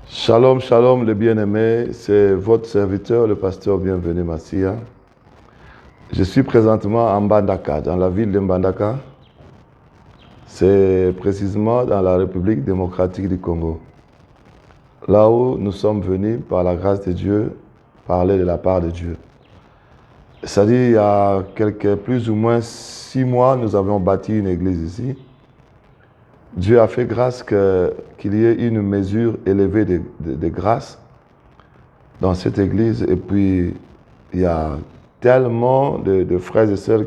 Shalom, shalom, les bien-aimés, c'est votre serviteur, le pasteur Bienvenu Massia. Je suis présentement en Mbandaka, dans la ville de Mbandaka. C'est précisément dans la République démocratique du Congo. Là où nous sommes venus, par la grâce de Dieu, parler de la part de Dieu. C'est-à-dire, il y a plus ou moins 6 mois, nous avons bâti une église ici. Dieu a fait grâce qu'il y ait une mesure élevée de grâce dans cette église. Et puis, il y a tellement de frères et sœurs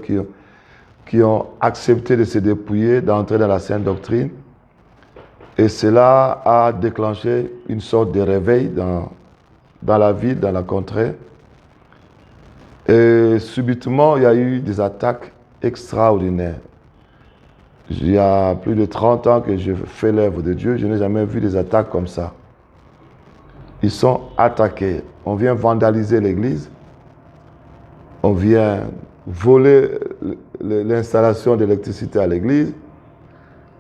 qui ont accepté de se dépouiller, d'entrer dans la sainte doctrine. Et cela a déclenché une sorte de réveil dans la ville, dans la contrée. Et subitement, il y a eu des attaques extraordinaires. Il y a plus de 30 ans que je fais l'œuvre de Dieu, je n'ai jamais vu des attaques comme ça. Ils sont attaqués. On vient vandaliser l'église. On vient voler l'installation d'électricité à l'église.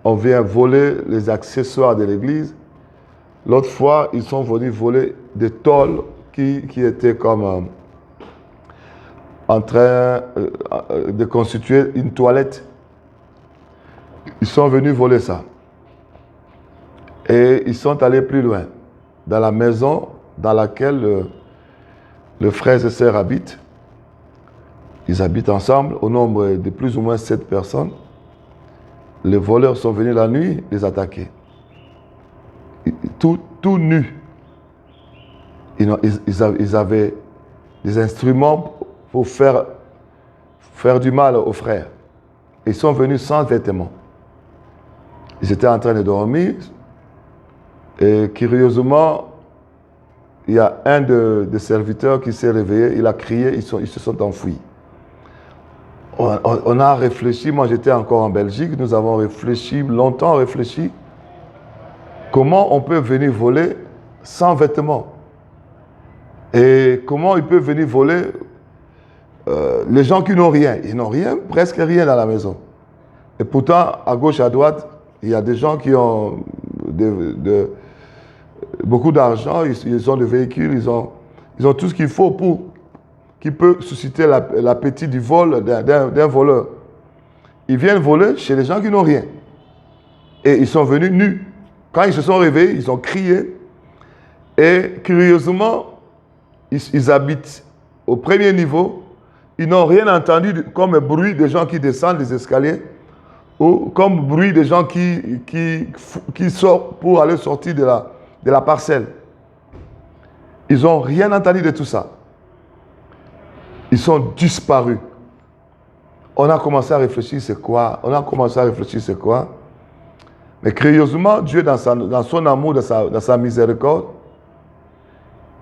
On vient voler les accessoires de l'église. L'autre fois, ils sont venus voler des tôles qui étaient comme en train de constituer une toilette. Ils sont venus voler ça. Et ils sont allés plus loin. Dans la maison dans laquelle le frère et sœur habitent. Ils habitent ensemble au nombre de plus ou moins 7 personnes. Les voleurs sont venus la nuit les attaquer. Tout nus. Ils avaient des instruments pour faire du mal aux frères. Ils sont venus sans vêtements. Ils étaient en train de dormir. Et curieusement, il y a un des serviteurs qui s'est réveillé, il a crié, ils se sont enfuis. On a réfléchi, moi j'étais encore en Belgique, nous avons réfléchi, longtemps réfléchi, comment on peut venir voler sans vêtements. Et comment il peut venir voler les gens qui n'ont rien. Ils n'ont rien, presque rien dans la maison. Et pourtant, à gauche, à droite, il y a des gens qui ont beaucoup d'argent, ils ont des véhicules, ils ont tout ce qu'il faut qui peut susciter l'appétit du vol d'un voleur. Ils viennent voler chez les gens qui n'ont rien. Et ils sont venus nus. Quand ils se sont réveillés, ils ont crié. Et curieusement, ils habitent au premier niveau. Ils n'ont rien entendu comme bruit des gens qui descendent des escaliers ou comme bruit des gens qui sortent pour aller sortir de la parcelle. Ils n'ont rien entendu de tout ça. Ils sont disparus. On a commencé à réfléchir, c'est quoi? Mais curieusement, Dieu, dans son amour, dans sa miséricorde,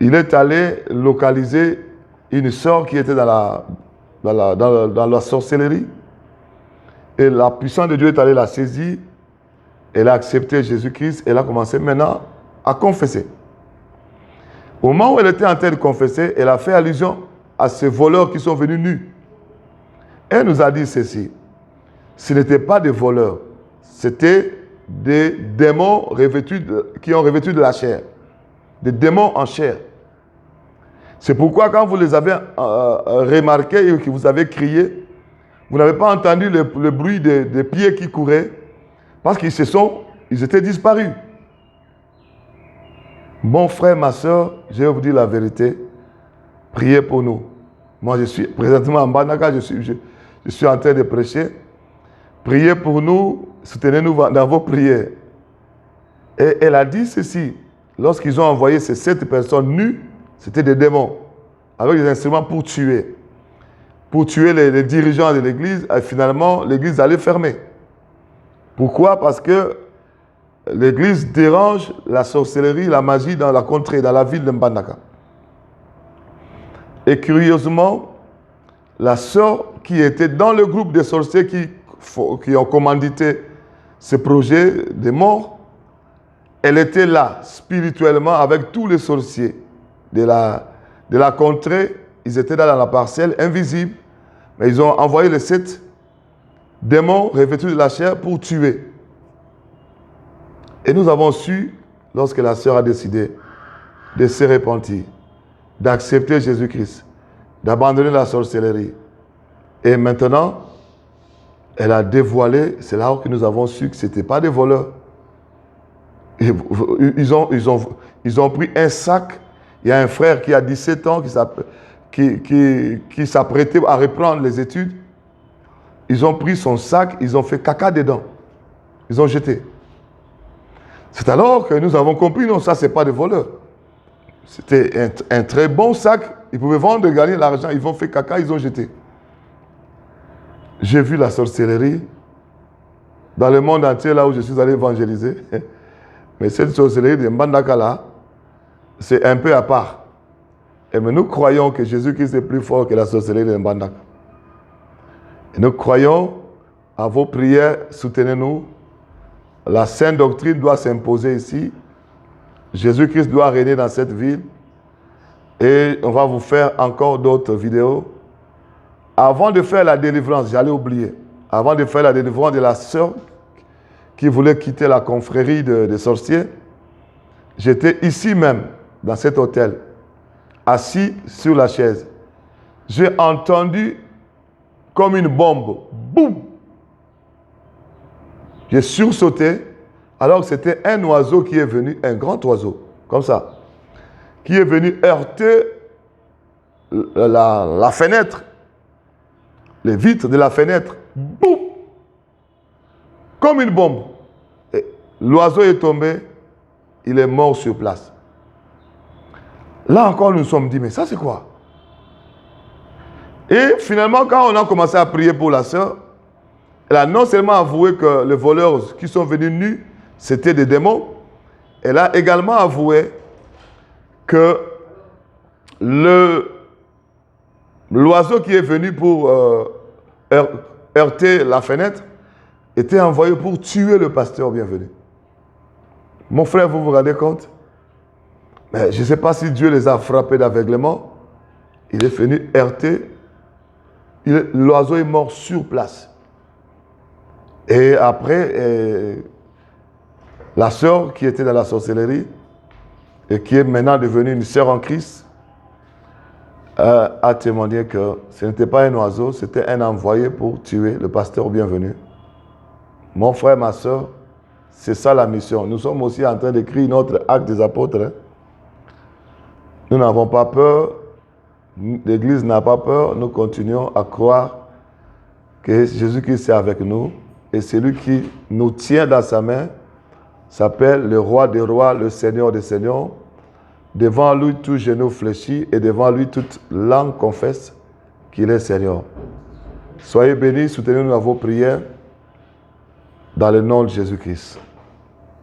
il est allé localiser une sœur qui était dans la sorcellerie. Et la puissance de Dieu est allée la saisir. Elle a accepté Jésus-Christ. Elle a commencé maintenant à confesser. Au moment où elle était en train de confesser, elle a fait allusion à ces voleurs qui sont venus nus. Elle nous a dit ceci. Ce n'étaient pas des voleurs. C'était des démons qui ont revêtu de la chair. Des démons en chair. C'est pourquoi quand vous les avez remarqués et que vous avez crié, vous n'avez pas entendu le bruit des pieds qui couraient parce qu'ils étaient disparus. Mon frère, ma soeur, je vais vous dire la vérité. Priez pour nous. Moi, je suis présentement en Mbandaka, je suis en train de prêcher. Priez pour nous, soutenez-nous dans vos prières. Et elle a dit ceci. Lorsqu'ils ont envoyé ces 7 personnes nues, c'était des démons, avec des instruments pour tuer. Pour tuer les dirigeants de l'église, et finalement, l'église allait fermer. Pourquoi? Parce que l'église dérange la sorcellerie, la magie dans la contrée, dans la ville de Mbandaka. Et curieusement, la sœur qui était dans le groupe des sorciers qui ont commandité ce projet de mort, elle était là, spirituellement, avec tous les sorciers de la contrée. Ils étaient là dans la parcelle, invisibles, mais ils ont envoyé les 7 démons revêtus de la chair pour tuer. Et nous avons su, lorsque la sœur a décidé de se repentir, d'accepter Jésus-Christ, d'abandonner la sorcellerie. Et maintenant, elle a dévoilé, c'est là que nous avons su que ce n'était pas des voleurs. Et ils ont pris un sac. Il y a un frère qui a 17 ans qui s'apprêtait à reprendre les études. Ils ont pris son sac, ils ont fait caca dedans. Ils ont jeté. C'est alors que nous avons compris, non, ça, ce n'est pas des voleurs. C'était un très bon sac. Ils pouvaient vendre, gagner l'argent. Ils ont fait caca, ils ont jeté. J'ai vu la sorcellerie dans le monde entier, là où je suis allé évangéliser. Mais cette sorcellerie de Mbandaka, là, c'est un peu à part. Et mais nous croyons que Jésus-Christ est plus fort que la sorcellerie de Mbandaka. Et nous croyons à vos prières, soutenez-nous. La sainte doctrine doit s'imposer ici. Jésus-Christ doit régner dans cette ville. Et on va vous faire encore d'autres vidéos. Avant de faire la délivrance, j'allais oublier. Avant de faire la délivrance de la sœur qui voulait quitter la confrérie des sorciers, j'étais ici même, dans cet hôtel, assis sur la chaise. J'ai entendu comme une bombe. Boum! J'ai sursauté, alors que c'était un oiseau qui est venu, un grand oiseau, comme ça, qui est venu heurter la fenêtre, les vitres de la fenêtre. Boum! Comme une bombe. L'oiseau est tombé, il est mort sur place. Là encore, nous nous sommes dit, mais ça c'est quoi? Et finalement, quand on a commencé à prier pour la sœur, elle a non seulement avoué que les voleurs qui sont venus nus, c'était des démons, elle a également avoué que l'oiseau qui est venu pour heurter la fenêtre était envoyé pour tuer le pasteur bienvenu. Mon frère, vous vous rendez compte? Mais je ne sais pas si Dieu les a frappés d'aveuglement. Il est venu heurter. L'oiseau est mort sur place. Et après, la sœur qui était dans la sorcellerie et qui est maintenant devenue une sœur en Christ a témoigné que ce n'était pas un oiseau, c'était un envoyé pour tuer le pasteur bienvenu. Mon frère, ma sœur, c'est ça la mission. Nous sommes aussi en train d'écrire notre acte des apôtres. Hein. Nous n'avons pas peur. L'Église n'a pas peur. Nous continuons à croire que Jésus-Christ est avec nous. Et celui qui nous tient dans sa main s'appelle le roi des rois, le Seigneur des seigneurs. Devant lui, tout genou fléchit et devant lui, toute langue confesse qu'il est Seigneur. Soyez bénis, soutenez-nous dans vos prières. Dans le nom de Jésus-Christ.